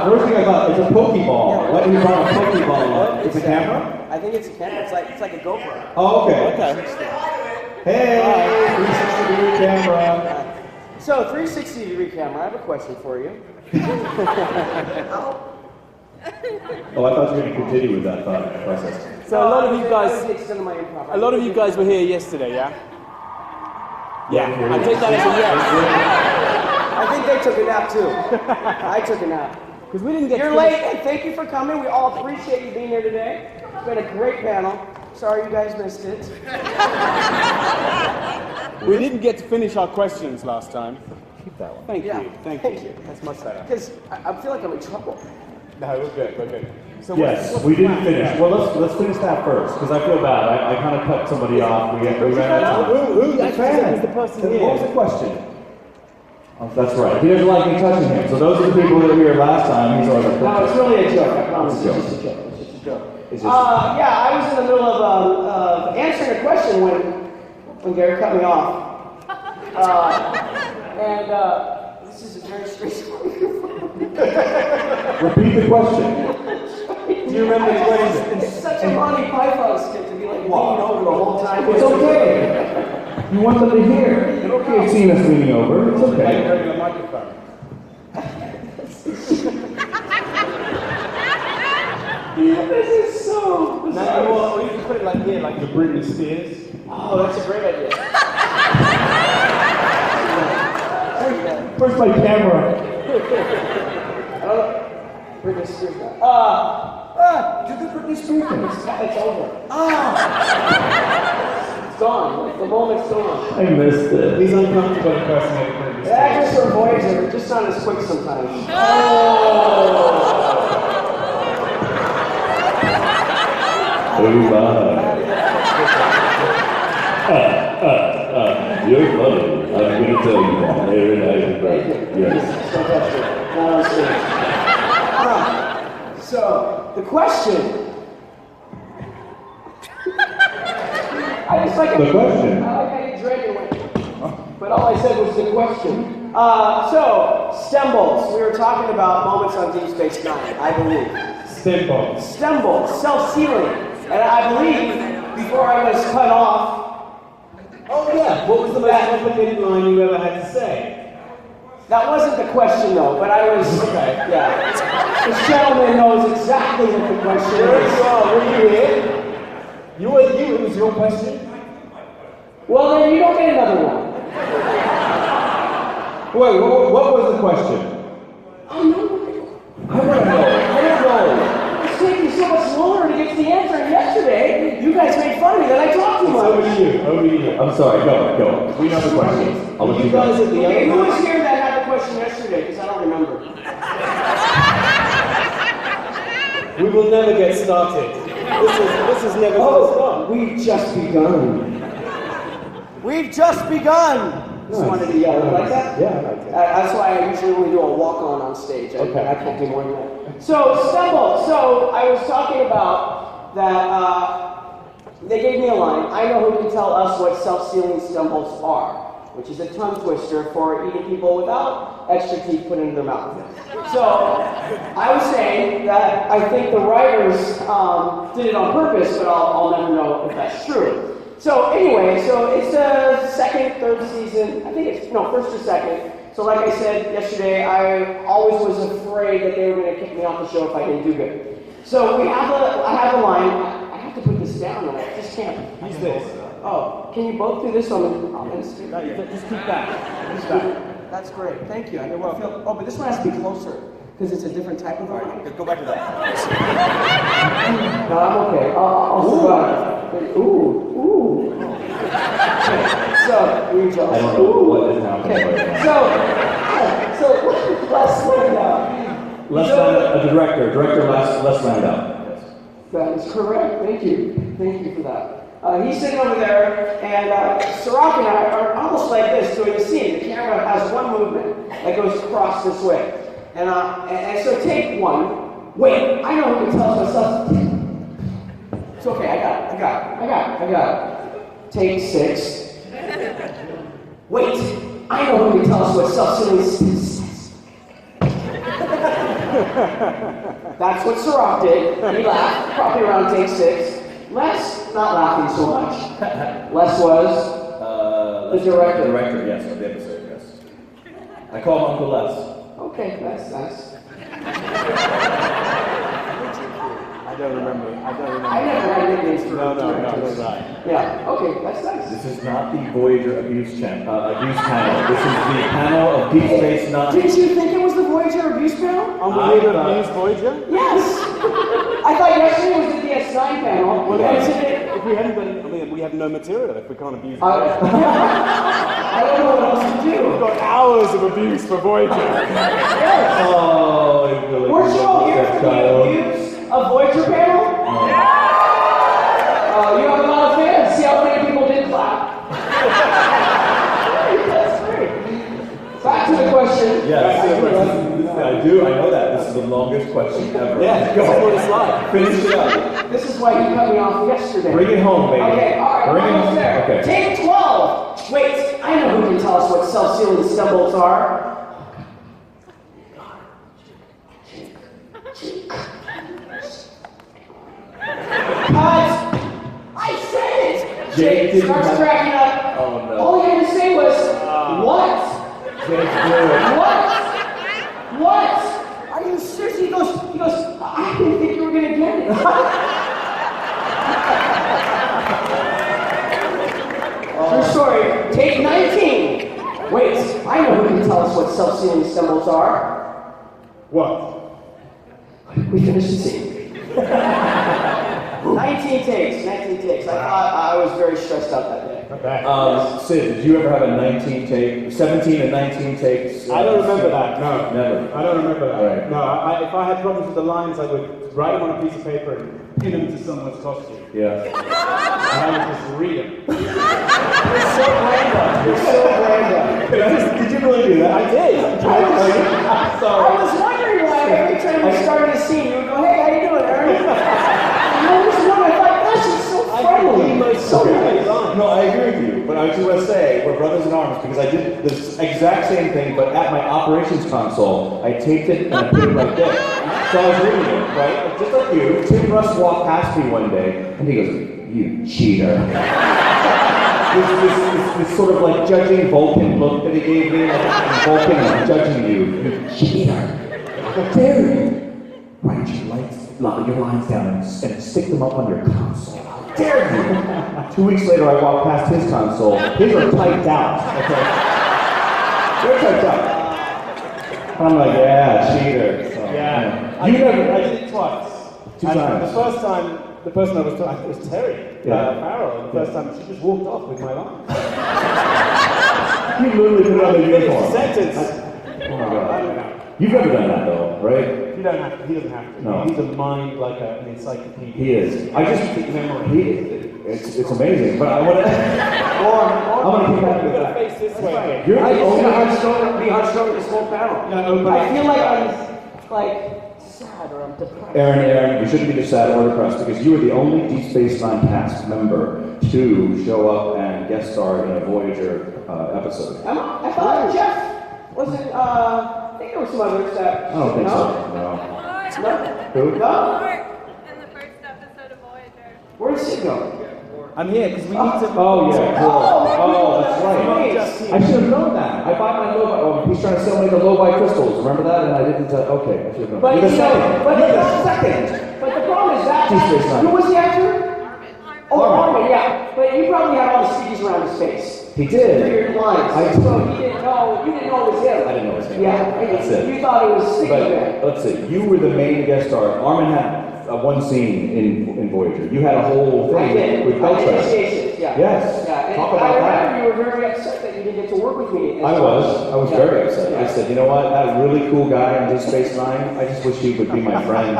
first thing I thought, it's a Pokeball. What do you call a Pokeball? It's a camera? I think it's a camera. It's like a GoPro. Oh, okay. Hey, 360-degree camera. So, 360-degree camera, I have a question for you. Oh, I thought you were going to continue with that thought process. So a lot of you guys were here yesterday, yeah? Yeah, I take that as a yes. I think they took a nap too. I took a nap. Because we didn't get You're late, and thank you for coming. We all appreciate you being here today. It's been a great panel. Sorry you guys missed it. We didn't get to finish our questions last time. Keep that one. Thank you. Thank you. That's much better. Because I feel like I'm in trouble. No, we're good. So yes, we didn't finish. Well, let's finish that first, because I feel bad. I kind of cut somebody off. We ran out of time. Who actually was the person here? What was the question? Oh, that's right. He doesn't like me touching him. So those are the people that were here last time. He's always like, no, it's really a joke. I promise. It's just a joke. It's just a joke. Yeah, I was in the middle of answering a question when Garrett cut me off. This is a very strange microphone. Repeat the question. Do you remember the question? It's such a Monty Python skit to be like leaning over the whole time. It's okay. You want them to hear. It's okay seeing us leaning over. It's okay. Regular microphone. This is so bizarre. Or you can put it like here, like the Britney Spears. Oh, that's a great idea. Where's my camera? Britney Spears. Do the Britney Spears. It's over. It's gone. The moment's gone. I missed it. He's uncomfortable impersonating Britney Spears. The actors from Voyager just not as quick sometimes. You're funny. I'm going to tell you that. Aron Eisenberg. Yes. So, the question. I just like the question. I like how you drank it went. But all I said was the question. So, stem bolts. We were talking about moments on Deep Space Nine, I believe. Stem bolts. Stem bolts, self-sealing. And I believe, before I was cut off, Oh yeah, what was the most complicated line you ever had to say? that wasn't the question though, but I was, Okay. yeah. This gentleman knows exactly what the question is. Were you here? It was your question? Well, then you don't get another one. Wait, what was the question? Oh, no. I don't know. It's taking so much longer to get to the answer. Yesterday, you guys made fun of me that I talked too much. Over to you. I'm sorry, go. We know the question. I'll let you go. Okay, who was here that had the question yesterday? Because I don't remember. We will never get started. This is never going to start. We've just begun. We've just begun. Just wanted to yell. You like that? Yeah, I like it. That's why I usually only do a walk-on on stage. Okay. I can't do more than that. So, stem bolts. So, I was talking about that they gave me a line. I know who can tell us what self-sealing stem bolts are, which is a tongue twister for eating people without extra teeth put into their mouth. So, I was saying that I think the writers did it on purpose, but I'll never know if that's true. So anyway, so it's the second, third season. I think it's, no, first or second. So like I said yesterday, I always was afraid that they were going to kick me off the show if I didn't do good. So I have a line. I have to put this down, and I just can't. Use this. Oh, can you both do this on the Just keep that. That's great. Thank you. I never feel. Oh, but this one has to be closer because it's a different type of line. Go back to that. No, I'm okay. I'll survive. Ooh. So, we just. I don't know what is happening right now. So let's land The director, let's land out. That is correct. Thank you for that. He's sitting over there, and Sirach and I are almost like this doing a scene. The camera has one movement that goes across this way. And so take one. Wait, I know who can tell us what's. It's okay, I got it. Take 6. Wait, I know who can tell us what self-sealing is. That's what Ciroc did. He laughed, probably around take 6. Les, not laughing so much. Les was the director. The director, yes, of the episode, yes. I call him Uncle Les. Okay, that's nice. I don't remember. I never had nicknames for No, directors. right. Yeah, okay, that's nice. This is not the Voyager abuse panel. This is the panel of Deep Space Nine. Did you think it was the Voyager abuse panel? Unbelievable abuse Voyager? Yes! I thought yesterday was the DS9 panel. Well, and today... if we hadn't done, I mean, we have no material if we can't abuse it. I don't know what else to do. We've got hours of abuse for Voyager. Yes. Oh, I really Weren't you all here for the abuse of Voyager panel? You have a lot of fans. See how many people did clap. That's great. Back to the question. Yes, I do. I know that. This is the longest question ever. Yeah, Go. that's what it's like. Finish it up. This is why you cut me off yesterday. Bring it home, baby. Okay, all right, Bring it almost home. there. Okay. Take 12. Wait, I know who can tell us what self-sealing stem bolts are. Cut! I said it! Jake didn't starts have- cracking up. Oh, no. All he had to say was, what? Jake's good. What? Are you serious? He goes, I didn't think you were gonna get it. True story. Take 19. Wait, I know who can tell us what self-sealing stem bolts are. What? We finished the scene. 19 takes. I thought I was very stressed out that day. Okay. Sid, did you ever have a 17 and 19 takes? I don't remember that, no. Never. I don't remember that. Right. No, if I had problems with the lines, I would write them on a piece of paper and pin them to someone's costume. Yeah. And I would just read them. You're so random. Did you really do that? I did. I'm sorry. I was wondering why every time we started a scene, you would go, hey, how you doing, Aaron? And I was wondering, I thought, gosh, he's so friendly. So nice. No, I agree with you, but I was just going to say, we're brothers in arms because I did this exact same thing, but at my operations console, I taped it and I put it right there. So I was reading it, right? Just like you, Tim Russ walked past me one day, and he goes, you cheater. this sort of like judging Vulcan look that he gave me, like Vulcan, I'm judging you, you cheater. How dare you? Write your lines down and stick them up on your console. How dare you? 2 weeks later, I walked past his console. His are typed out. Okay? They're typed out. And I'm like, yeah, cheater. So, Yeah. You never. I did it twice. Two And times. The first time, the person I was talking to was Terry Farrell. The first time, she just walked off with my line. You literally put it on the Finished the uniform. sentence. Oh my I god. don't know. You've never done that though, right? He doesn't have to. No. He's a mind like an encyclopedia. He is. I just Big memory. it's amazing, but I want to. I'm gonna keep that You're with gonna that. face this way. You're I the just only. be Hunchstrong this whole panel. Yeah, open I up. feel like I'm like sad or I'm depressed. Aaron, you shouldn't be sad or depressed because you were the only Deep Space Nine cast member to show up and guest star in a Voyager episode. I thought Jeff was it. I think there were some others that. I don't think no? so. No. No. Who? No. Mark in the first episode of Voyager. Where did Sid go? I'm here because we need to. Oh yeah. Cool. Oh, that's right. Just here. I should have known that. I bought my Lobi. Oh, he's trying to sell me the Lobi crystals. Remember that? And I didn't. Okay, I should have known. But You're the you know, second. but You're the the second. But the problem is that. Deep Space Nine. Who was the actor? Oh, Armin. Armin, yeah. But he probably had all the Siddigs around his face. He did. Weird lines. I So did. he didn't know. You didn't know it was him. I didn't know it was him. Yeah. That's it. You thought it was Siddig there. But let's see. You were the main guest star. Armin had one scene in Voyager. You had a whole I thing did. with I did Beltran. initiations, yeah. Yes. Yeah. And Talk about I that. remember you were very upset that you didn't get to work with me. I was Yeah. very upset. I Yeah. said, you know what? That really cool guy on Deep Space Nine. I just wish he would be my friend.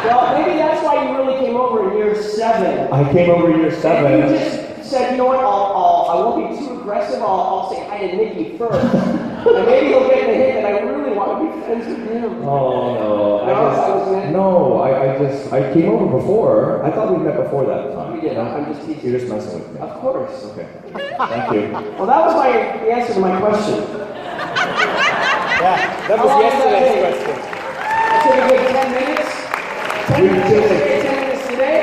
Well, maybe that's why you really came over in year 7. I came over year You 7. just said, you know what? I won't be too aggressive. I'll say hi to Nikki first, and maybe he'll get the hint that I really want to be friends with him. Oh no! I came over before. I thought we met before that time. We did. I'm just teasing. You're just messing with me. Of course. Okay. Thank you. Well, that was the answer to my question. Yeah, that was How long yesterday's did that question. So we get 10 minutes? 10 minutes today?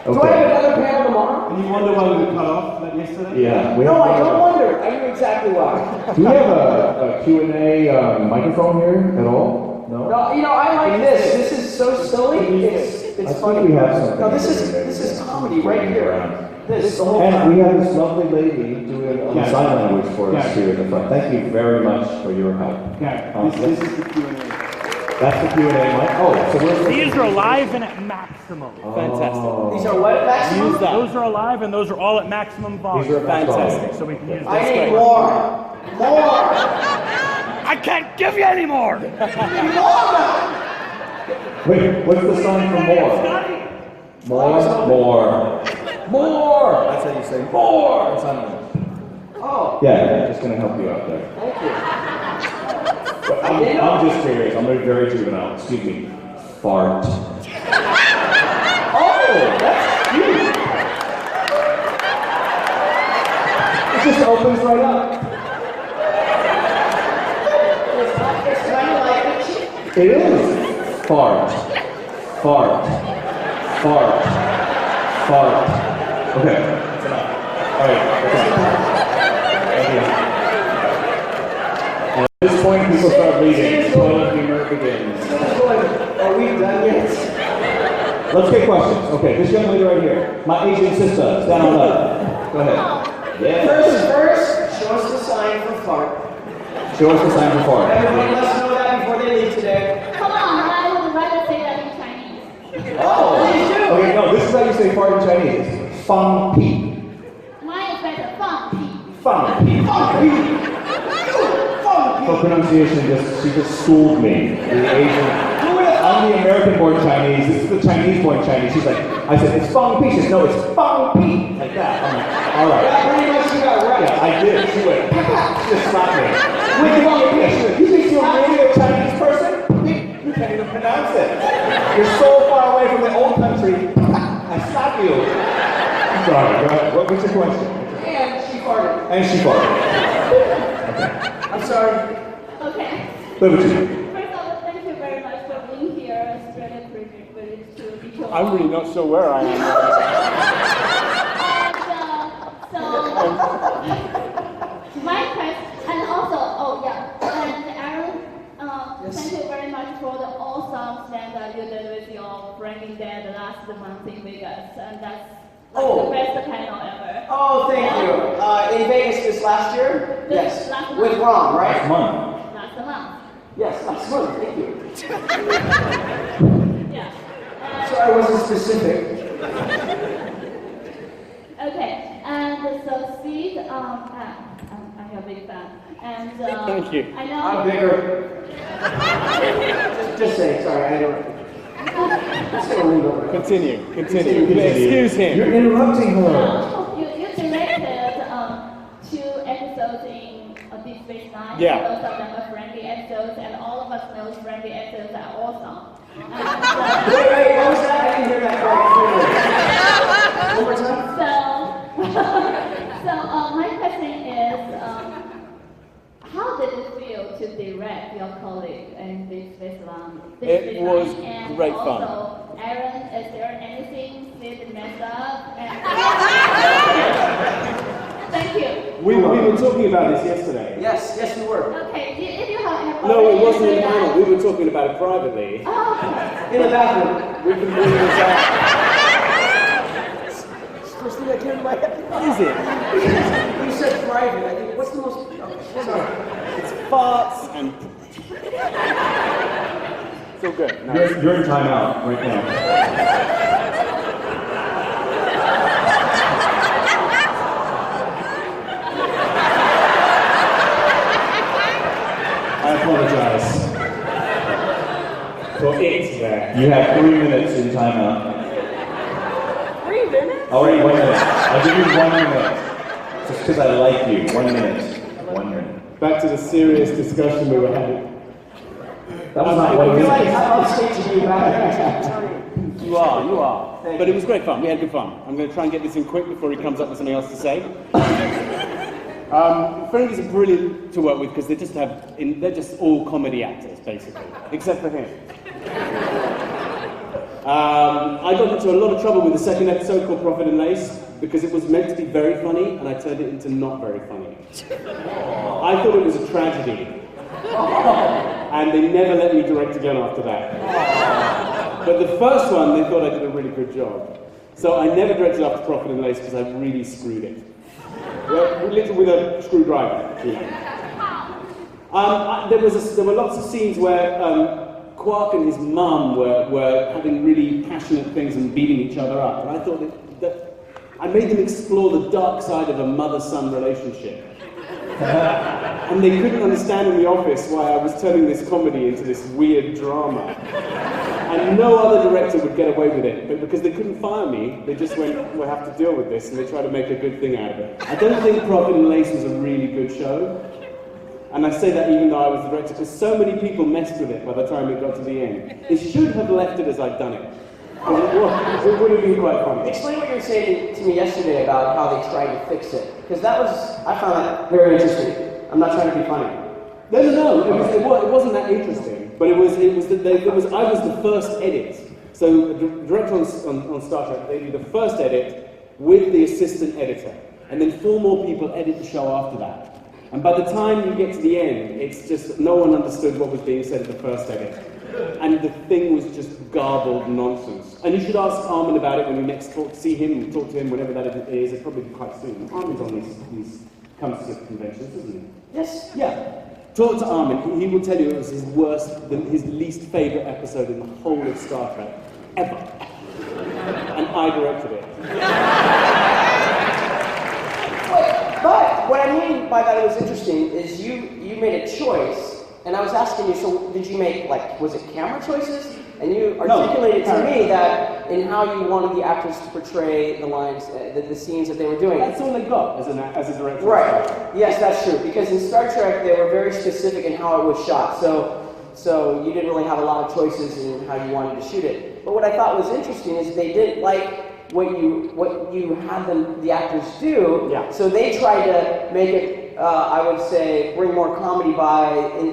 Do I Okay. have another panel tomorrow? And you wonder why we were cut off like yesterday? Yeah. No, I don't wonder. I knew exactly why. Do we have a Q&A microphone here at all? No? No, you know, I like this. This is so silly. I It's think funny. we have something. No, this is comedy right here. This the whole And time. we have this lovely lady doing sign language for us here in the front. Thank you very much for your help. Okay, Awesome. this is the Q&A. That's the Q&A mic. Oh, so we're... These are alive and at maximum. Fantastic. These are what, maximum? Use that. Those are alive and those are all at maximum volume. These are Fantastic. So we can use I this. need more. More. I can't give you any more. Wait, what's the sign for more? More? More! That's how you say more! It's on... Oh, Yeah, just gonna help you out there. thank you. But I'm just curious. I'm very juvenile. Excuse me. Fart. Oh, that's cute. It just opens right up. It's kind of like a chick. It is. Fart. Fart. Fart. Fart. Okay. That's enough. All right. That's enough. Thank you. At this point, people start leaving. Toilet humor begins. Are we done yet? Let's get questions. Okay, this young lady right here. My Asian sister. Stand on up. Go ahead. Yeah. First, show us the sign for fart. Show us the sign for fart. Everybody, let's know that before they leave today. Come on, I would rather say that in Chinese. Oh, please do. Okay, no, this is how you say fart in Chinese. Fang pi. Mine is better, fun pee. Fang pi. For pronunciation, she just schooled me. The Asian. I'm the American-born Chinese. This is the Chinese-born Chinese. She's like, I said, it's fang pi. She said, no, it's fang pi. Like that. I'm like, all right. That pretty much you got right. Yeah, I did. She went, she just slapped me. With fang pi. She went, you think you're really a Chinese person? You can't even pronounce it. You're so far away from the old country. I slap you. I'm sorry. Go ahead. What's your question? And she farted. And she farted. I'm sorry. Okay. Liberty. First of all, thank you very much for being here. It's really privileged to be here. I'm really not sure where I am. My question, and also, and Aaron, thank you very much for the awesome stand that you did with your Frankie Dad last month in Vegas, and that's the best panel ever. Oh, thank you. In Vegas this last year? Yes. Last month. With Ron, right? Last month. Last month. Yes, last month. Thank you. Yeah. Sorry, I wasn't specific. Okay, and so Sid, I'm a big fan, and Thank you. I know. I'm bigger. just say, sorry, I interrupted. Just gonna leave over. Continue. Excuse him. You're interrupting her. No, you directed 2 episodes in Deep Space Nine. Yeah. Those of them are friendly episodes, and all of us know friendly episodes are awesome. And, Wait, what was that? I didn't hear that right. One more time? so my question is, how did it feel to direct your colleague in Deep Space Nine? It was and great also, fun. Aaron, is there anything Sid messed up? Thank you. We were talking about this yesterday. Yes, we were. Okay, if you have No, it wasn't in the that. panel. We were talking about it privately. Oh, okay. In the bathroom. We can bring this out. First thing that came to my head. Is it? You said private. I think, what's the most... sorry. It's farts and... It's all good. No. You're in timeout right now. I apologize. For it there. You have 3 minutes in timeout. 3 minutes? Oh, wait, 1 minute. I'll give you 1 minute. Just because I like you. 1 minute. 1 minute. Back to the serious discussion we were having. That was not I 1 feel like minute. I'm on stage to be back. You are. Thank But you. it was great fun. We had good fun. I'm going to try and get this in quick before he comes up with something else to say. Frankies are brilliant to work with because they're just all comedy actors, basically, except for him. I got into a lot of trouble with the second episode called Profit and Lace because it was meant to be very funny and I turned it into not very funny. I thought it was a tragedy. And they never let me direct again after that. But the first one, they thought I did a really good job. So I never directed after Profit and Lace because I really screwed it. Literally with a screwdriver. There were lots of scenes where Quark and his mum were having really passionate things and beating each other up. And I thought that I made them explore the dark side of a mother-son relationship. And they couldn't understand in the office why I was turning this comedy into this weird drama. And no other director would get away with it. But because they couldn't fire me, they just went, we'll have to deal with this, and they tried to make a good thing out of it. I don't think Profit and Lace was a really good show. And I say that even though I was the director, because so many people messed with it by the time it got to the end. They should have left it as I'd done it. It would have been quite funny. Explain what you were saying to me yesterday about how they tried to fix it. Because I found that very interesting. I'm not trying to be funny. No. It wasn't that interesting. But I was the first edit. So the director on Star Trek, they did the first edit with the assistant editor. And then 4 more people edit the show after that. And by the time you get to the end, it's just, no one understood what was being said in the first edit. And the thing was just garbled nonsense. And you should ask Armin about it when you next talk to him, whenever that is. It'll probably be quite soon. Armin's on these comes to conventions, isn't he? Yes. Yeah. Talk to Armin. He will tell you it was his least favourite episode in the whole of Star Trek, ever. And I directed it. But what I mean by that it was interesting is you made a choice, and I was asking you, so did you make, was it camera choices? And you articulated to me that in how you wanted the actors to portray the lines, the scenes that they were doing. That's all they got as a director. Right. Yes, that's true. Because in Star Trek, they were very specific in how it was shot. So you didn't really have a lot of choices in how you wanted to shoot it. But what I thought was interesting is they didn't like what you had the actors do. Yeah. So they tried to make it, I would say, bring more comedy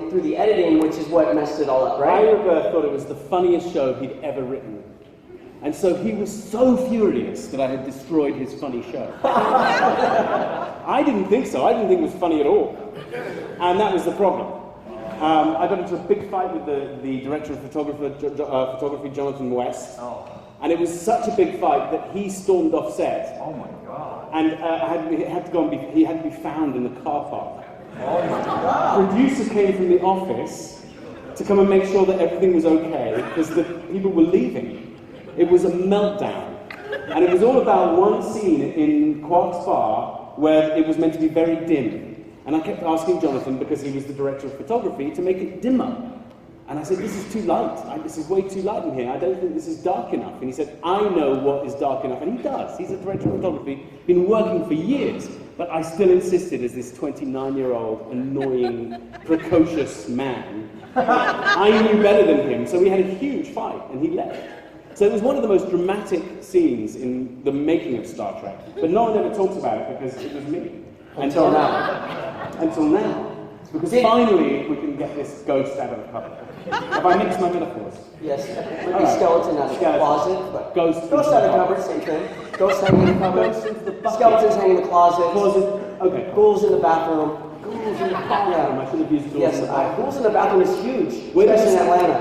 through the editing, which is what messed it all up, right? I thought it was the funniest show he'd ever written. And so he was so furious that I had destroyed his funny show. I didn't think so. I didn't think it was funny at all. And that was the problem. I got into a big fight with the director of photography, Jonathan West. Oh. And it was such a big fight that he stormed off set. Oh my God. And he had to be found in the car park. Oh my God. Producer came from the office to come and make sure that everything was okay because the people were leaving. It was a meltdown. And it was all about one scene in Quark's bar where it was meant to be very dim. And I kept asking Jonathan, because he was the director of photography, to make it dimmer. And I said, this is too light. This is way too light in here. I don't think this is dark enough. And he said, I know what is dark enough. And he does. He's a director of photography, been working for years. But I still insisted, as this 29-year-old, annoying, precocious man, I knew better than him. So we had a huge fight, and he left. So it was one of the most dramatic scenes in the making of Star Trek. But no one ever talks about it because it was me. Until now. Until now. Because finally we can get this ghost out of the cupboard. Have I mixed my metaphors? Yes. Maybe skeleton out of the closet, but ghost out of the cupboard, same thing. Ghost hanging in the cupboard. Skeletons hanging in the closet. Okay. Ghouls in the bathroom. Ghouls in the bathroom. I should have used ghouls in the bathroom. Ghouls in the bathroom is huge, especially in Atlanta.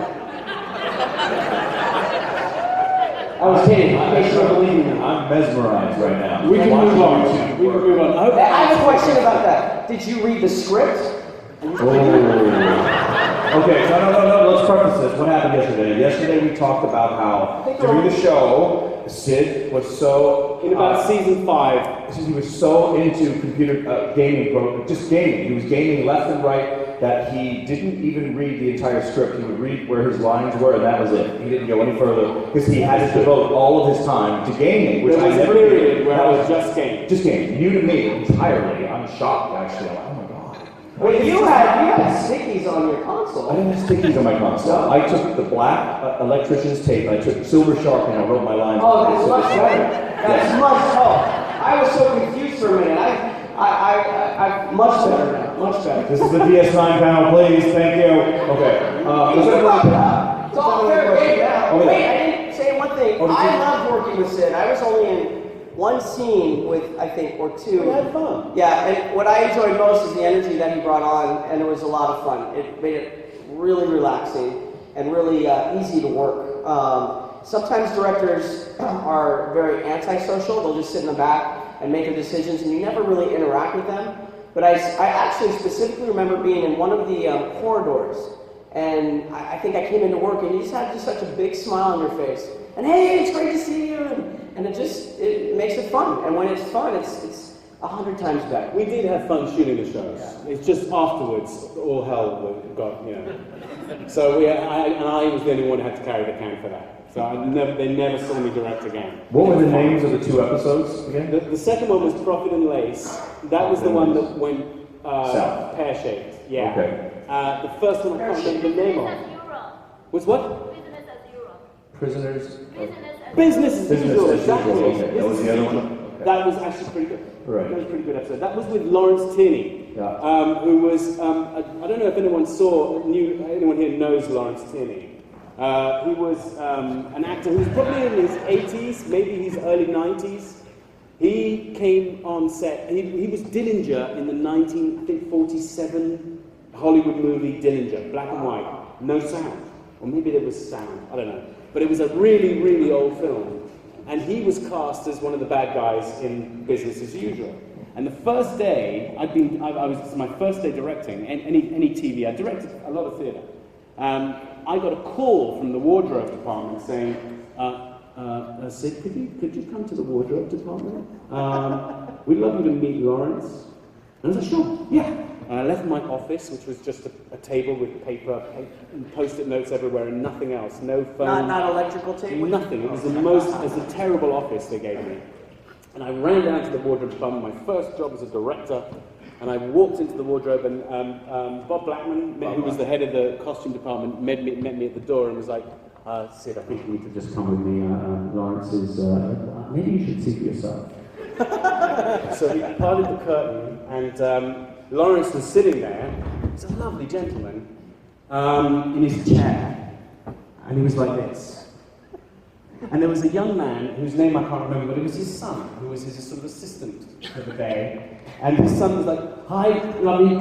I was kidding. I'm mesmerized right now. We can move on. I have a question about that. Did you read the script? Okay, no, let's preface this. What happened yesterday? Yesterday we talked about how during the show, Sid was so... In about season 5. He was so into computer gaming, just gaming. He was gaming left and right that he didn't even read the entire script. He would read where his lines were and that was it. He didn't go any further because he had to devote all of his time to gaming, which there was I never a period did. where I was just gaming. Just gaming. New to me entirely. I'm shocked actually. I'm like, oh my God. Well, you had stickies on your console. I didn't have stickies on my console. I took the black electrician's tape, I took silver sharp and I wrote my lines. Oh, that's much better. That's much better. I was so confused for a minute. I much better now. Much better. This is the DS9 panel, please. Thank you. Okay. It's all fair game now. Oh, yeah. Wait, I didn't say one thing. Oh, did I you? loved working with Sid. I was only in one scene with, I think, or two. We had fun. Yeah, and what I enjoyed most is the energy that he brought on, and it was a lot of fun. It made it really relaxing and really easy to work. Sometimes directors are very antisocial. They'll just sit in the back and make their decisions, and you never really interact with them. But I actually specifically remember being in one of the corridors, and I think I came into work, and you just had such a big smile on your face. And hey, it's great to see you, and it makes it fun. And when it's fun, it's 100 times better. We did have fun shooting the shows. Yeah. It's just afterwards, all hell got, you know. So I was the only one who had to carry the can for that. So they never saw me direct again. What were the names of the 2 episodes again? The second one was Profit and Lace. That was the one that went South. pear-shaped. Yeah. Okay. The first one I can't remember the name of. Was what? Business as usual. Prisoners. Business as usual. as Exactly. usual. Okay. That was the other one. Okay. That was actually pretty good. Right. That was a pretty good episode. That was with Lawrence Tierney, Yeah. who was, I don't know if anyone anyone here knows Lawrence Tierney. He was an actor who was probably in his 80s, maybe his early 90s. He came on set, he was Dillinger in the 1947 Hollywood movie Dillinger, black and white, no sound. Or maybe there was sound, I don't know. But it was a really, really old film. And he was cast as one of the bad guys in Business as Usual. And the first day, this was my first day directing any TV. I directed a lot of theatre. I got a call from the wardrobe department saying, Sid, could you come to the wardrobe department? We'd love you to meet Lawrence. And I was like, sure, yeah. And I left my office, which was just a table with paper and post-it notes everywhere and nothing else, no phone. Not electrical tape? Nothing. It was the terrible office they gave me. And I ran down to the wardrobe department, my first job as a director, and I walked into the wardrobe, and Bob Blackman, who was the head of the costume department, met me at the door and was like, Sid, I think you need to just come with me. Lawrence is, maybe you should see for yourself. So he parted the curtain, and Lawrence was sitting there. He's a lovely gentleman in his chair, and he was like this. And there was a young man whose name I can't remember, but it was his son, who was his sort of assistant for the day. And his son was like, "Hi, lovely,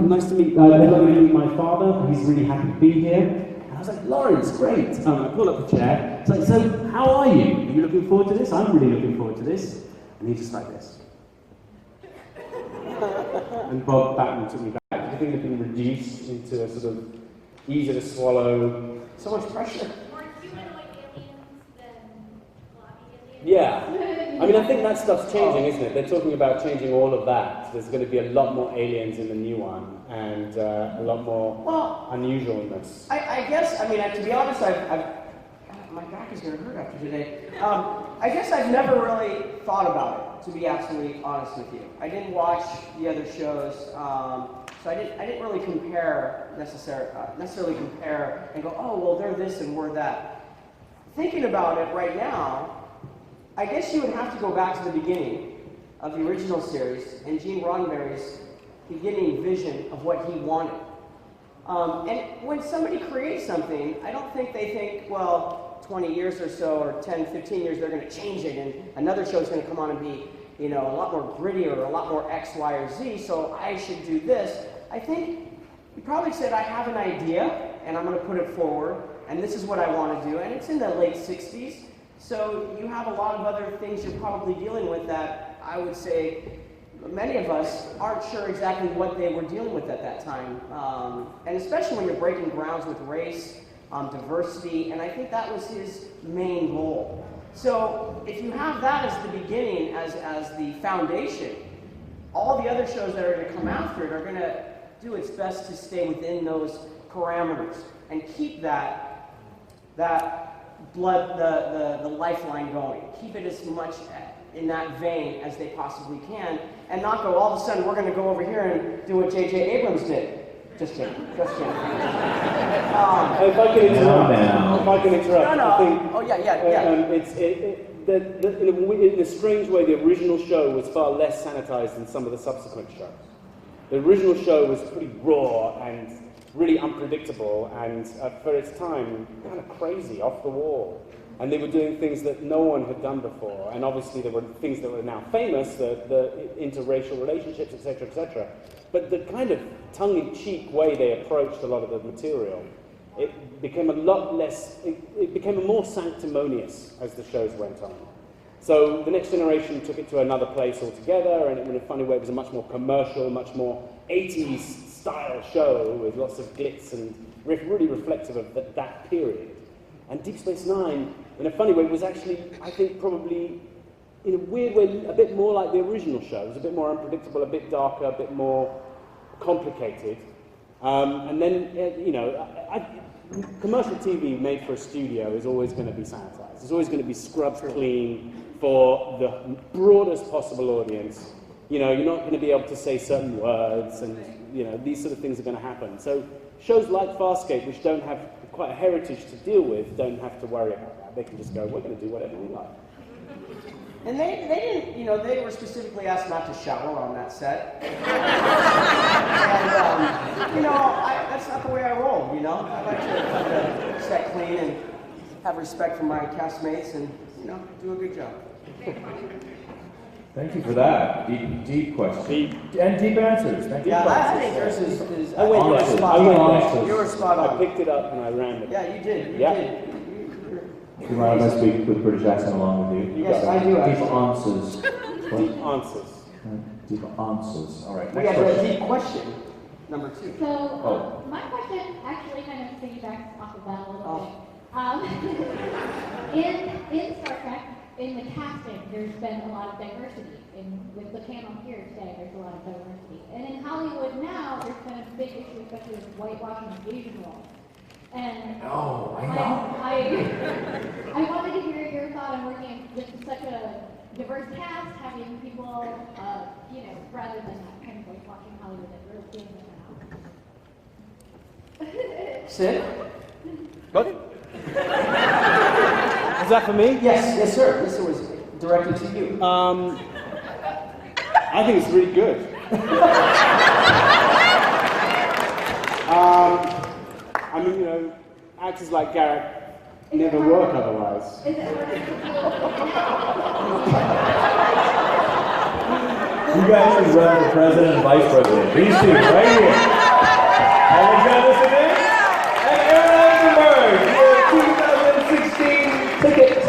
nice to meet my father. He's really happy to be here." And I was like, "Lawrence, great." I pulled up the chair. It's like, "So, how are you? Are you looking forward to this? I'm really looking forward to this." And he's just like this. And Bob Batten took me back. Everything had been reduced into a sort of easy to swallow. So much pressure. More humanoid aliens than floppy aliens. Yeah. I mean, I think that stuff's changing, isn't it? They're talking about changing all of that. There's going to be a lot more aliens in the new one, and a lot more unusualness. I guess, I mean, to be honest, my back is going to hurt after today. I guess I've never really thought about it, to be absolutely honest with you. I didn't watch the other shows, so I didn't really necessarily compare and go, oh, well, they're this and we're that. Thinking about it right now, I guess you would have to go back to the beginning of the original series and Gene Roddenberry's beginning vision of what he wanted. And when somebody creates something, I don't think they think, well, 20 years or so, or 10, 15 years, they're going to change it, and another show is going to come on and be, a lot more grittier, or a lot more X, Y, or Z, so I should do this. I think he probably said, I have an idea, and I'm going to put it forward, and this is what I want to do, and it's in the late 60s, so you have a lot of other things you're probably dealing with that I would say many of us aren't sure exactly what they were dealing with at that time, and especially when you're breaking grounds with race, diversity, and I think that was his main goal. So if you have that as the beginning, as the foundation, all the other shows that are going to come after it are going to do its best to stay within those parameters and keep that blood, the lifeline going. Keep it as much in that vein as they possibly can, and not go, all of a sudden, we're going to go over here and do what J.J. Abrams did. Just kidding. If I can interrupt, No. I think, Oh, yeah. in a strange way, the original show was far less sanitized than some of the subsequent shows. The original show was pretty raw and really unpredictable and, for its time, kind of crazy, off the wall. And they were doing things that no one had done before. And obviously there were things that were now famous, the interracial relationships, etc., etc. But the kind of tongue-in-cheek way they approached a lot of the material, it became a lot less, it became more sanctimonious as the shows went on. So the next generation took it to another place altogether, and in a funny way it was a much more commercial, much more 80s style show with lots of glitz and really reflective of that period. And Deep Space Nine, in a funny way, was actually, I think, probably, in a weird way, a bit more like the original show. It was a bit more unpredictable, a bit darker, a bit more complicated. And then, you know, commercial TV made for a studio is always going to be sanitized. It's always going to be scrubbed clean for the broadest possible audience. You know, you're not going to be able to say certain words, and, you know, these sort of things are going to happen. So shows like Farscape, which don't have quite a heritage to deal with, don't have to worry about that. They can just go, we're going to do whatever we like. And they didn't, you know, they were specifically asked not to shower on that set. And, you know, that's not the way I roll, you know? I like to keep the set clean and have respect for my castmates and, you know, do a good job. Thank you for that. Deep question. And deep answers. Thank you. Yeah, I think yours is I went honestly, spot I went on. honestly. You were spot I on. picked it up and I ran it. Yeah, you did. You Yeah. did. Do you mind if I speak with British accent along with you? Yes, I do, Deep actually. answers. Deep answers. Deep answers. All right. We Next got a question. deep question, number 2. So, Oh. my question actually kind of piggybacks off of that a little Oh. bit. In Star Trek, in the casting, there's been a lot of diversity. With the panel here today, there's a lot of diversity. And in Hollywood now, there's been a big issue, especially with whitewashing Asian roles. And Oh, I know. I wanted to hear your thought on working with such a diverse cast, having people, you know, rather than that kind of whitewashing Hollywood that we're doing right now. Sid? What? Is that for me? Yes, sir. This was directed to you. I think it's really good. I mean, you know, actors like Garrett never work otherwise. Is it harder to You guys should run for president and vice president. These two, right here. Alexander Siddig and Aron Eisenberg, your 2016 tickets.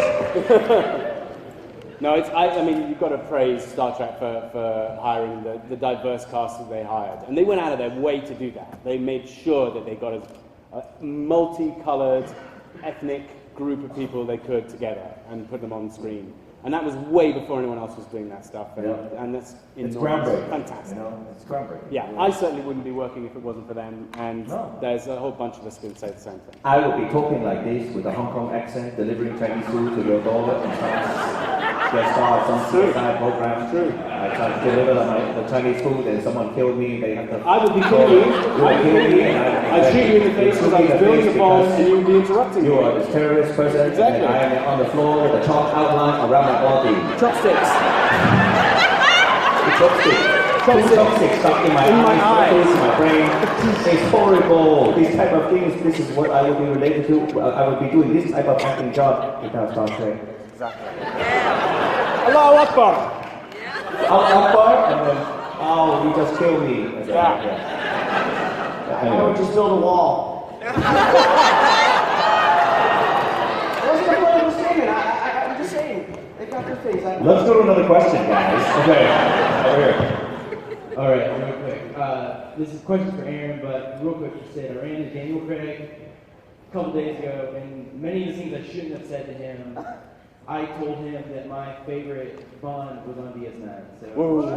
No, I mean, you've got to praise Star Trek for hiring the diverse cast that they hired. And they went out of their way to do that. They made sure that they got a multicolored, ethnic group of people they could together and put them on screen. And that was way before anyone else was doing that stuff. And, Yeah. and that's It's enormous. groundbreaking. Fantastic. You know, it's groundbreaking. Yeah, I certainly wouldn't be working if it wasn't for them. And No. there's a whole bunch of us who would say the same thing. I will be talking like this with a Hong Kong accent, delivering Chinese food to your door and get stars on suicide program. True. I try to deliver the Chinese food and someone killed me, they have to... I would be killing you. You would kill me and I'd shoot you in the face because I was building a bomb and you would be interrupting You me. are this terrorist person, Exactly. and I am on the floor with a chalk outline around my body. Chopsticks. The chopstick. Two chopsticks stuck in my eyes, in my brain. It's horrible. These type of things, this is what I would be related to. I would be doing this type of acting job without Star Trek. Exactly. Allahu Akbar. Akbar, and then, oh, he just killed me. Yeah. I would just build a wall. That wasn't a political statement. I'm just saying. They've got their things. Let's go to another question, guys. Okay, over here. All right, real quick. This is a question for Aaron, but real quick, you said I ran into Daniel Craig a couple days ago, and many of the things I shouldn't have said to him, I told him that my favorite Bond was on DS9. So. Whoa!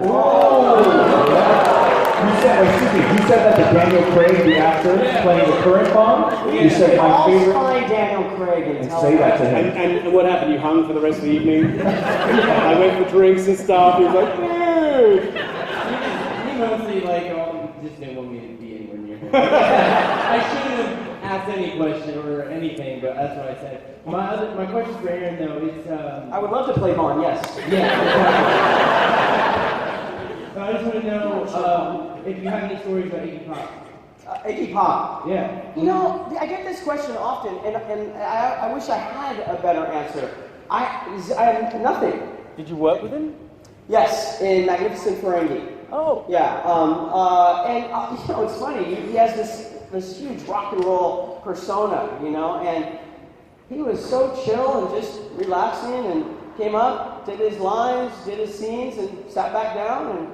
You said that to Daniel Craig, the actor, playing the current Bond? You said my favorite... I'll find Daniel Craig and tell say him. that to him. And what happened? You hung for the rest of the evening? I went for drinks and stuff. He was like, dude! He mostly just didn't want me to be anywhere near him. I shouldn't have asked any question or anything, but that's what I said. My question for Aaron though is I would love to play Bond, yes. yeah. So I just want to know if you have any stories about Iggy Pop. Iggy Pop. Yeah. You know, I get this question often, and I wish I had a better answer. I have nothing. Did you work with him? Yes, in Magnificent Ferengi. Oh. Yeah, you know, it's funny. He has this huge rock and roll persona, you know, and he was so chill and just relaxing, and came up, did his lines, did his scenes, and sat back down, and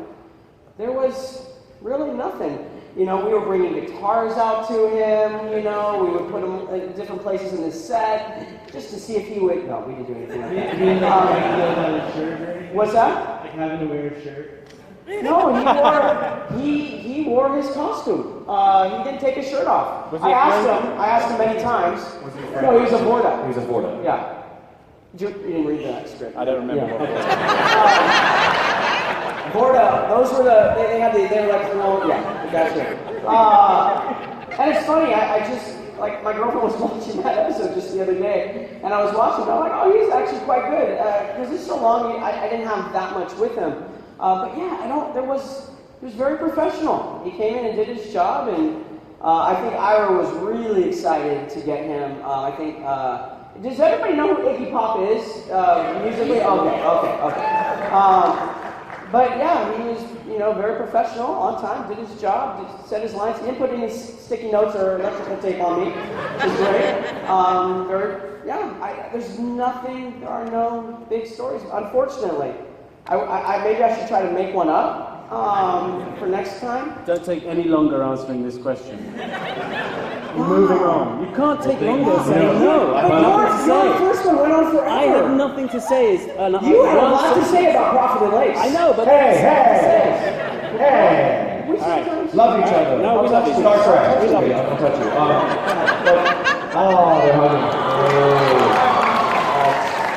there was really nothing. You know, we were bringing guitars out to him, you know, we would put him in different places in the set, just to see if he would, no, we didn't do anything like that. What's that? Like having to wear a shirt. No, he wore his costume. He didn't take his shirt off. Was he I asked him many times. Was he a No, he was a Borda. He was a Borda. Yeah. You didn't read that script. I don't remember Yeah. what it was. Borda, those were they were like, no, yeah, gotcha. And it's funny, I just, like, my girlfriend was watching that episode just the other day, and I was watching it, I'm like, oh, he's actually quite good. Because it's so long, I didn't have that much with him. But yeah, he was very professional. He came in and did his job, and I think Ira was really excited to get him. I think, does everybody know who Iggy Pop is? Musically? Okay. But yeah, he was, you know, very professional, on time, did his job, said his lines. He didn't put any sticky notes or electrical tape on me, which is great. There are no big stories, unfortunately. Maybe I should try to make one up for next time. Don't take any longer answering this question. We're moving on. You can't take longer saying no. I have nothing to Your say. first one went on forever. I have nothing to say. You had a lot to say about Prophet and Lace. I know, but Hey, We All right. love each other. No, we love each other. Star Trek. We love Okay, each I'm gonna touch you. They're hugging.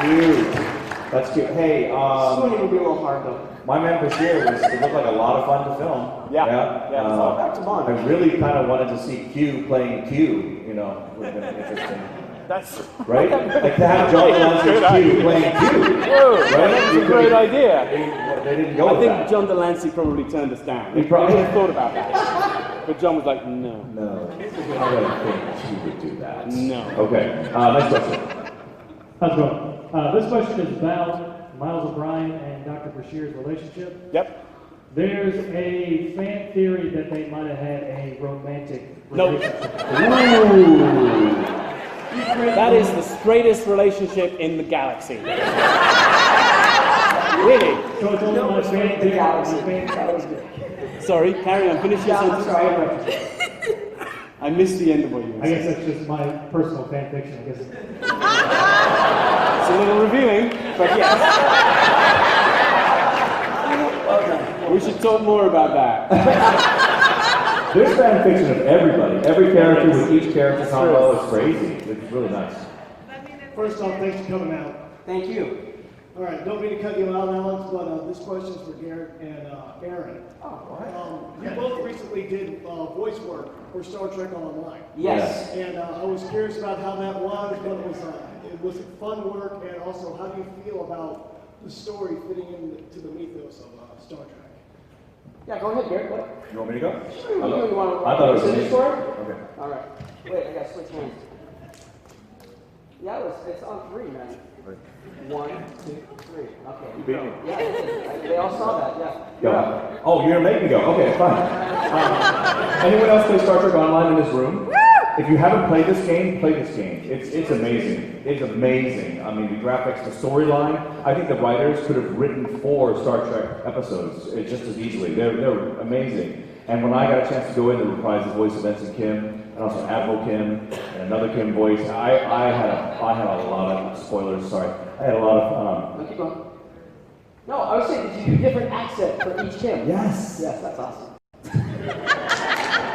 Oh, that's cute. Hey, Swooning would be a little hard though. my man Bashir it looked like a lot of fun to film. Yeah. Back to Bond. I really kind of wanted to see Q playing Q. You know, would have been interesting, That's right? Like to have John Delancey's Q playing Q. Right? That's a great idea. They didn't go I with think that. John Delancey probably turned us down. He probably- would have thought about that. But John was like, no. No, I don't think he would do that. No. Okay, next question. How's it going? This question is about Miles O'Brien and Dr. Bashir's relationship. Yep. There's a fan theory that they might have had a romantic Nope. relationship. Ooh. That is the straightest relationship in the galaxy. Really? So it's only my fan The theory. galaxy. My fan That was good. Sorry, carry on. Finish your Yeah, I'm sentence. sorry, I interrupted you. I missed the end of what you were I guess saying. that's just my personal fan fiction. I guess. It's a little revealing, but yes. We should talk more about that. There's fan fiction of everybody. Every character with each character combo is crazy. It's really nice. First off, thanks for coming out. Thank you. All right, don't mean to cut you out, Alex, but this question's for Garrett and Aaron. You both recently did voice work for Star Trek Online. Yes. And I was curious about how that was, but it was fun work, and also how do you feel about the story fitting into the mythos of Star Trek? Yeah, go ahead, Garrett. What? You want me to go? Sure, you want to I thought it was the amazing. story? Okay. All right. Wait, I got to switch hands. Yeah, it's on 3, man. 1, 2, 3. Okay. You beat me. Yeah, they all saw that. Yeah. You're Go. up. Oh, you're gonna make me go. Okay, fine. Anyone else play Star Trek Online in this room? If you haven't played this game, play this game. It's amazing. It's amazing. I mean, the graphics, the storyline. I think the writers could have written 4 Star Trek episodes just as easily. They're amazing. And when I got a chance to go in and reprise the voice of Ensign Kim, and also Admiral Kim, and another Kim voice, I had a lot of spoilers. Sorry, I had a lot of. No, keep going. No, I was saying, did you do different accent for each Kim? Yes. Yes, that's awesome.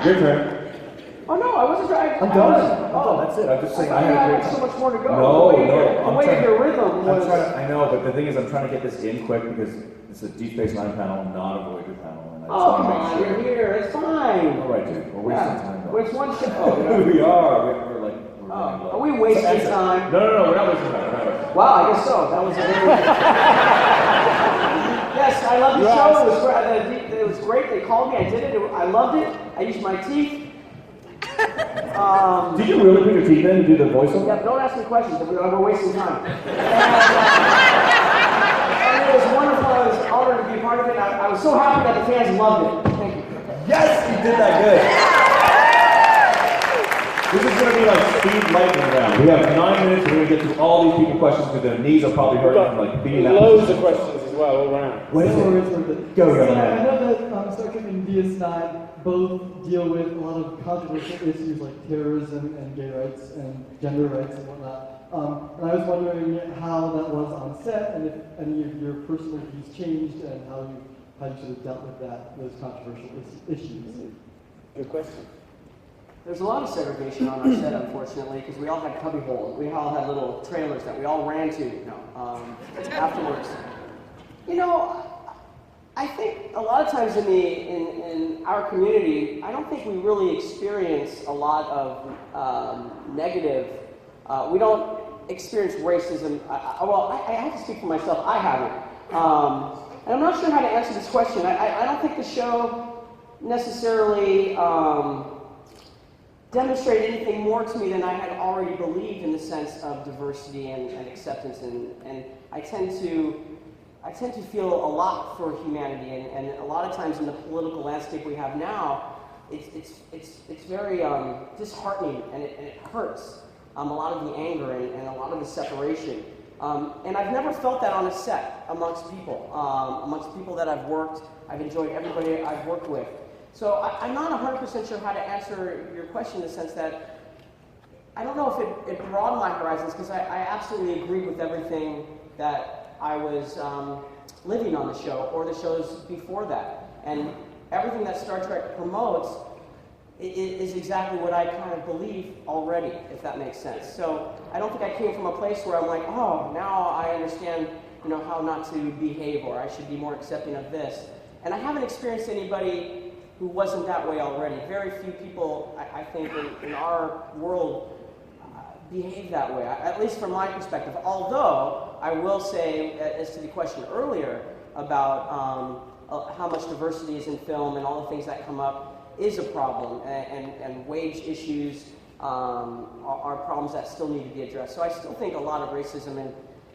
Your turn. Oh no, I wasn't trying. I'm done. That's it. I'm just saying I had a great so time. much more to go. No. The way of your rhythm was. I know, but the thing is, I'm trying to get this in quick because it's a Deep Space Nine panel, not a Voyager panel, and I just Oh, want come to on, make you're sure. here. It's fine. All right, dude. We're wasting time. Though. It's one show. We are. We're like. We're Oh, running low. are we wasting So that's it. time? No, we're not wasting time. We're not wasting time. Wow, I guess so. That was a very. Yes, I love the show. It was great. They called me. I did it. I loved it. I used my teeth. Did you really put your teeth in to do the voiceover? Yeah, don't ask me questions. We're wasting time. And it was wonderful. I was honored to be a part of it. I was so happy that the fans loved it. Thank you. Yes, you did that good. This is going to be like speed lightning round. We have 9 minutes. We're going to get through all these people questions because their knees are probably hurting from like being that. Loads of questions as well, all around. What is it? Go, I young man. know that Star Trek and DS9 both deal with a lot of controversial issues like terrorism and gay rights and gender rights and whatnot. And I was wondering how that was on set and if any of your personal views changed and how you sort of dealt with those controversial issues. Good question. There's a lot of segregation on our set, unfortunately, because we all had cubby holes. We all had little trailers that we all ran to, afterwards. You know, I think a lot of times in our community, I don't think we really experience a lot of negative. We don't experience racism. I have to speak for myself. I haven't. And I'm not sure how to answer this question. I don't think the show necessarily demonstrated anything more to me than I had already believed in the sense of diversity and acceptance. And I tend to feel a lot for humanity. And a lot of times in the political landscape we have now, it's very disheartening and it hurts. A lot of the anger and a lot of the separation. And I've never felt that on a set amongst people that I've enjoyed everybody I've worked with. So I'm not 100% sure how to answer your question in the sense that I don't know if it broadened my horizons because I absolutely agreed with everything that I was living on the show or the shows before that. And everything that Star Trek promotes is exactly what I kind of believe already, if that makes sense. So I don't think I came from a place where I'm like, oh, now I understand, how not to behave or I should be more accepting of this. And I haven't experienced anybody who wasn't that way already. Very few people, I think, in our world behave that way, at least from my perspective. Although, I will say, as to the question earlier about how much diversity is in film and all the things that come up, is a problem, and wage issues are problems that still need to be addressed. So I still think a lot of racism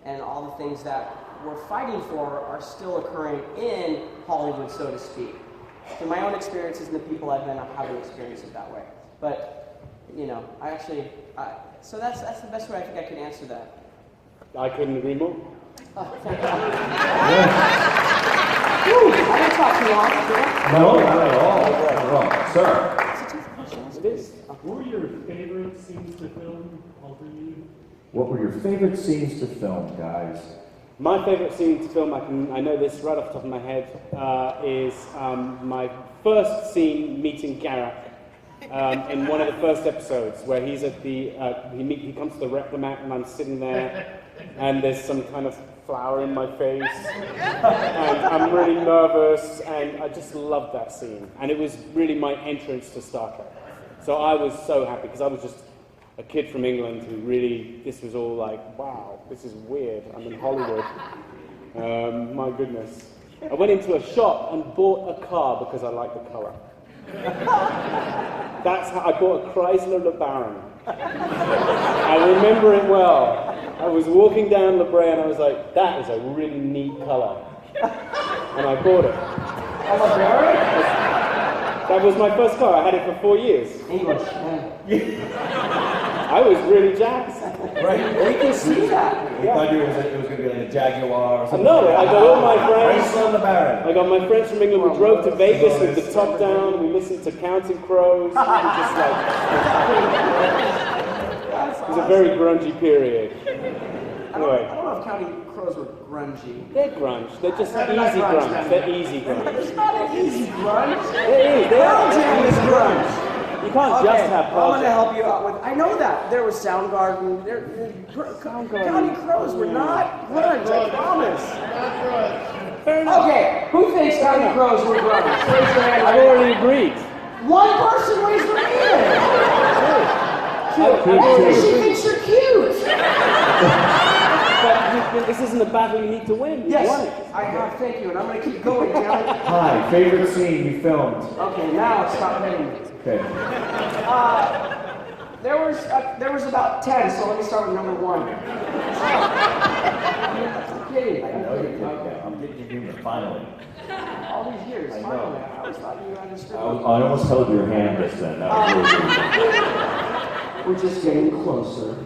and all the things that we're fighting for are still occurring in Hollywood, so to speak. Through my own experiences and the people I've been, I haven't experienced it that way. But, so that's the best way I think I could answer that. I couldn't agree more. Oh, thank you. Woo, I didn't talk too long, did I? No, not at all. Not at all. Sir. It is. What were your favorite scenes to film, all three of you? What were your favorite scenes to film, guys? My favorite scene to film, I know this right off the top of my head, is my first scene meeting Garrett in one of the first episodes, where he's at the he comes to the Replimat and I'm sitting there, and there's some kind of flour in my face, and I'm really nervous, and I just loved that scene, and it was really my entrance to Star Trek. So I was so happy because I was just a kid from England who really, this was all like, wow, this is weird. I'm in Hollywood. My goodness. I went into a shop and bought a car because I liked the color. That's how I bought a Chrysler LeBaron. I remember it well. I was walking down La Brea and I was like, that is a really neat color. And I bought it. A LeBaron? That was my first car. I had it for 4 years. English. I was really jazzed. Right. We can see that. We thought it was going to be like a Jaguar or something. No, I got all my friends. Chrysler LeBaron. I got my friends from England. We drove to Vegas with the top down. We listened to Counting Crows. We were just like, it was a very grungy period. I don't know if Counting Crows were grungy. They're grunge. They're just easy grunge. They're easy grunge. It's not an easy grunge. It is. Pearl Jam is grunge. You can't just have I'm Pearl going to Jam. help you out with. I know that there was Soundgarden. Counting Crows were not grunge. I promise. Fair enough. Okay, who thinks Counting Crows were grunge? Raise your hand. I've already agreed. One person raised their hand. She thinks you're cute. But this isn't a battle you need to win. You Yes, won it. I have. Thank you, and I'm going to keep going down. Hi, favorite scene you filmed? Okay, now stop hitting me. Okay. There was about 10, so let me start with number 1. I'm kidding. I know you're kidding. I'm getting your humor, finally. All these years, I know. finally. I always thought you understood. I almost held your hand just then. That was really good. We're just getting closer.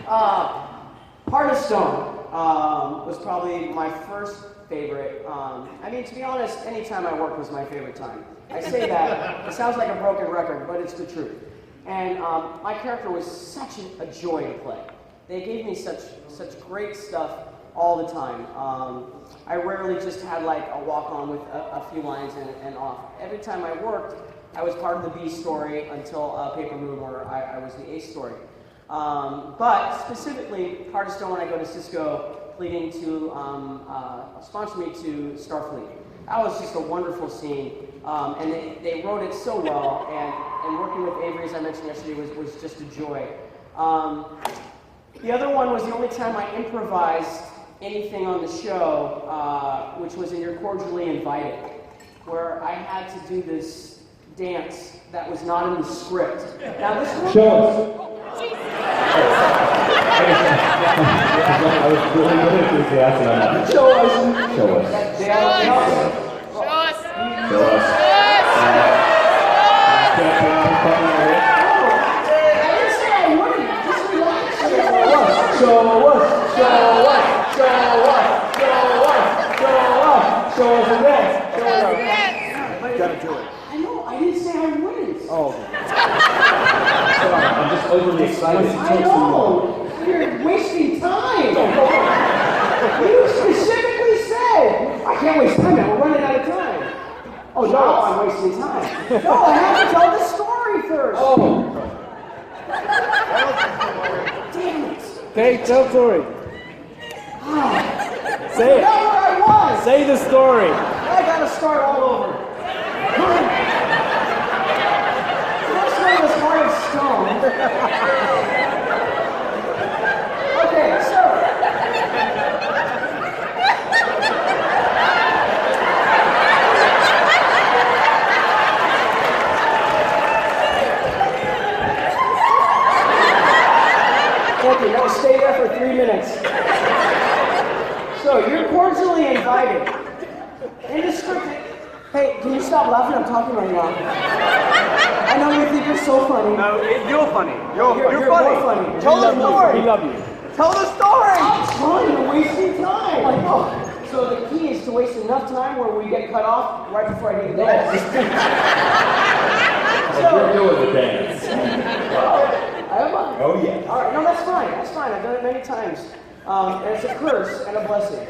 Heart of Stone was probably my first favorite. I mean, to be honest, any time I worked was my favorite time. I say that, it sounds like a broken record, but it's the truth. And my character was such a joy to play. They gave me such great stuff all the time. I rarely just had like a walk-on with a few lines and off. Every time I worked, I was part of the B story until Paper Moon, where I was the A story. But specifically, Heart of Stone, when I go to Cisco, pleading to sponsor me to Starfleet. That was just a wonderful scene, and they wrote it so well, and working with Avery, as I mentioned yesterday, was just a joy. The other one was the only time I improvised anything on the show, which was in You're Cordially Invited, where I had to do this dance that was not in the script. Now this one... Show us. I was really enthusiastic on that. Show us. Show us. Show us. Show us. I didn't say I wouldn't. Just relax. Show us. Show us. Show us. Show us a dance. Show us a dance. You gotta do it. I know. I didn't say I wouldn't. Oh. Sorry, I'm just overly excited. I know. You're wasting time. You specifically said, I can't waste time now. We're running out of time. Oh, no, I'm wasting time. No, I have to tell the story first. Oh. Damn it. Okay, tell the story. Say it. I know where I was. Say the story. I gotta start all over. First one was Heart of Stone. Okay, so. Okay, now stay there for 3 minutes. So, you're cordially invited. In the script, hey, can you stop laughing? I'm talking right now. I know you think you're so funny. No, you're funny. You're funny. More funny. Tell the story. We love you. Tell the story. I'm trying to wasting time. I know. So the key is to waste enough time where we get cut off right before I do the dance. You're doing the dance. Oh yeah. All right. No, that's fine. That's fine. I've done it many times. And it's a curse and a blessing.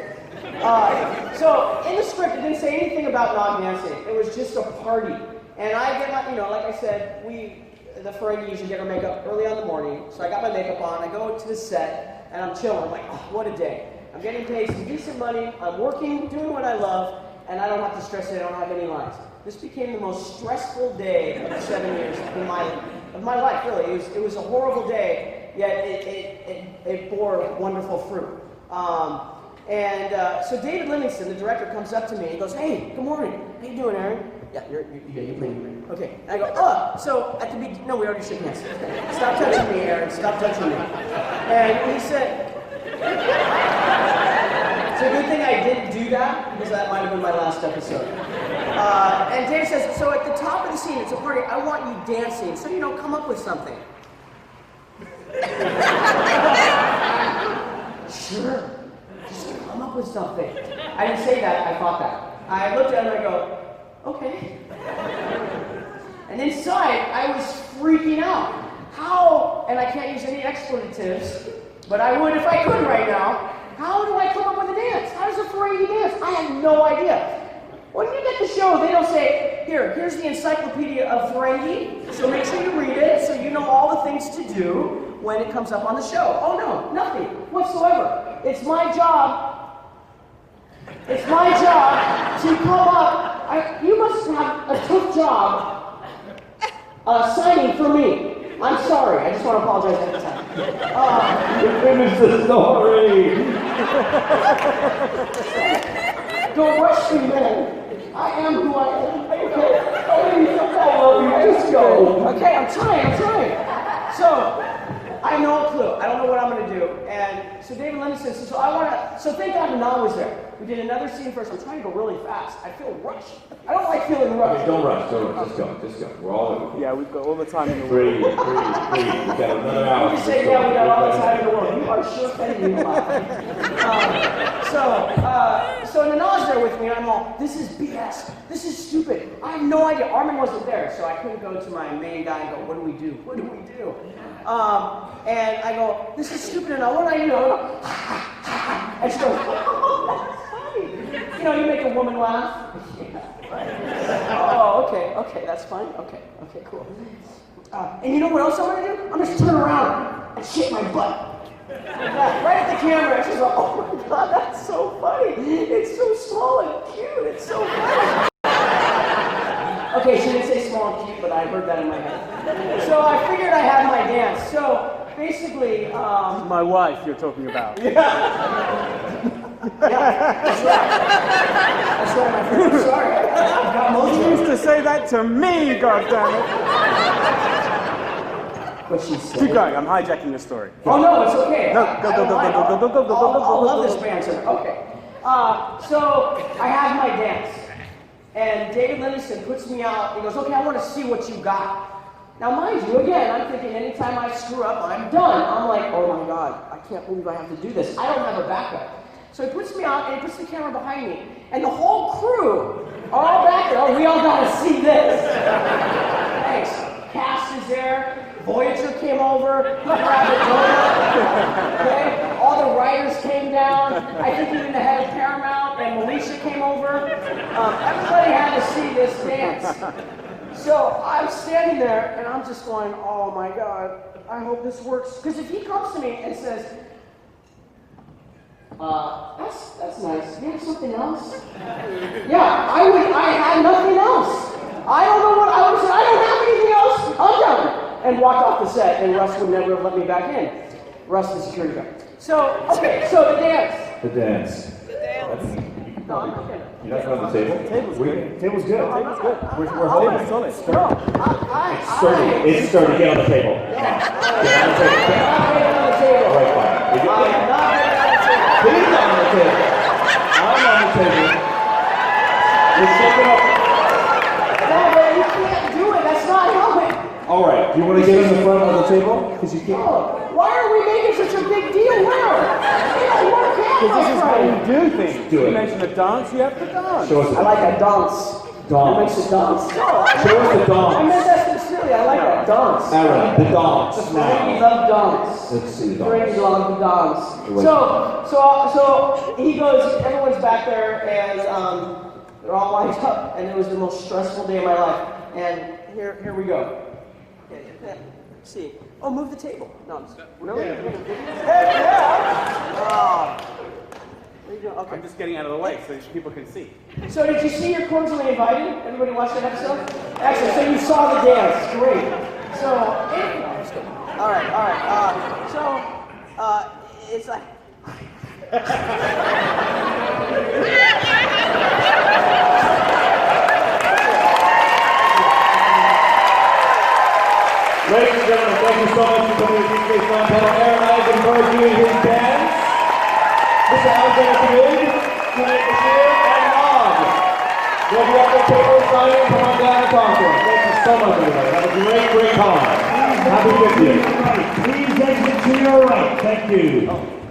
So in the script, it didn't say anything about not dancing. It was just a party. And I get my, like I said, the Ferengi usually get our makeup early on in the morning. So I got my makeup on, I go to the set, and I'm chilling. I'm like, oh, what a day. I'm getting paid some decent money, I'm working, doing what I love, and I don't have to stress it, I don't have any lines. This became the most stressful day of the 7 years of my life, really. It was a horrible day, yet it bore wonderful fruit. So David Livingston, the director, comes up to me and goes, hey, good morning. How you doing, Aaron? Yeah, you're playing. Okay. And I go, so at the beginning, no, we already shook hands. Stop touching me, Aaron. Stop touching me. And he said, it's a good thing I didn't do that, because that might have been my last episode. And Dave says, so at the top of the scene, it's a party, I want you dancing, so come up with something. Sure. Just come up with something. I didn't say that, I thought that. I looked at him and I go, okay. And inside, I was freaking out. How, and I can't use any expletives, but I would if I could right now, how do I come up with a dance? How does a Ferengi dance? I have no idea. When you get the show, they don't say, here's the encyclopedia of Ferengi, so make sure you read it so you know all the things to do when it comes up on the show. Oh no, nothing whatsoever. It's my job. It's my job to come up. You must have a tough job signing for me. I'm sorry. I just want to apologize ahead of time. Finish the story. Don't rush me, man. I am who I am. Okay. I love you. Just go. Okay, I'm trying. So I have no clue. I don't know what I'm going to do. And so David Lindison said, so thank God Nan was there. We did another scene first. I'm trying to go really fast. I feel rushed. I don't like feeling rushed. Okay, don't rush. Just go. We're all over. Yeah, we've got all the time in the world. Breathe. We've got another hour. You say, yeah, we got all the time in the world. You are sure kidding me a lot. So Nanan's there with me, and I'm all, this is BS. This is stupid. I have no idea. Armin wasn't there, so I couldn't go to my main guy and go, what do we do? What do we do? And I go, this is stupid, and what do I do? I go, and she goes, oh, that's funny. You know, you make a woman laugh. Oh, okay, that's fine. Okay, cool. And you know what else I'm gonna do? I'm just turn around and shake my butt. Right at the camera, and she's like, oh my God, that's so funny. It's so small and cute. It's so funny. Okay, she didn't say small and cute, but I heard that in my head. So I figured I had my dance. So basically, My wife you're talking about. yeah, that's right. That's right, my friend. I'm sorry. I've got mojo. You used to say that to me, goddammit. What she said. Keep going, I'm hijacking the story. Oh no, it's okay. No, go. I love this banter. Okay. So I have my dance. And David Lindison puts me out. He goes, okay, I want to see what you got. Now, mind you, again, I'm thinking anytime I screw up, I'm done. I'm like, oh my God, I can't believe I have to do this. I don't have a backup. So he puts me out and he puts the camera behind me. And the whole crew are all back there. Oh, we all got to see this. Thanks. Cast is there. Voyager came over, grabbed a donut, okay? All the writers came down. I think even the head of Paramount and Militia came over. Everybody had to see this dance. So I'm standing there and I'm just going, oh my God, I hope this works. Because if he comes to me and says, that's nice. Do you have something else? Yeah, I had nothing else. I don't know what I would say. I don't have anything else. I'm done. And walked off the set, and Russ would never have let me back in. Russ, the security guard. So, okay, so the dance. The dance. No, I'm okay. You're not on the table? Table's good. Table's good. Table's good. We're holding solid. It's sturdy. It's sturdy. Get on the table. Get on the table. I'm not getting on the table. All right, fine. I'm not getting on the table. He's on the table. I'm on the table. We're shaking up. No, but you can't do it. That's not helping. All right. Do you want to get in the front of the table? Because you can't. Oh, why are we making such a big deal? Where? We don't work Because this is how right. you do things. Do it. You mentioned a dance, you have to dance. Show us I like that dance. Dance. It makes a dance. No, Show us the dance. I meant that sincerely. I like that dance. Aaron, the dance. Frankie Now. love dance. Let's see the Frankie dance. love dance. So he goes, everyone's back there, and they're all lined up, and it was the most stressful day of my life. And here we go. Okay, let's see. Oh, move the table. No, I'm just, really? Yeah. Oh. There you go. Okay. I'm just getting out of the way so people can see. So did you see your cordially invited? Everybody watch that episode? Excellent. So you saw the dance. Great. So, all right. It's like. Ladies and gentlemen, thank you so much for coming to the Space Line panel. Aron Eisenberg doing his dance. Mr. Alexander Siddig, Sept, and Nog. We'll be at the table signing from on down and talk to him. Thank you so much, everybody. Have a great time. Happy 50th. Please exit to your right. Thank you.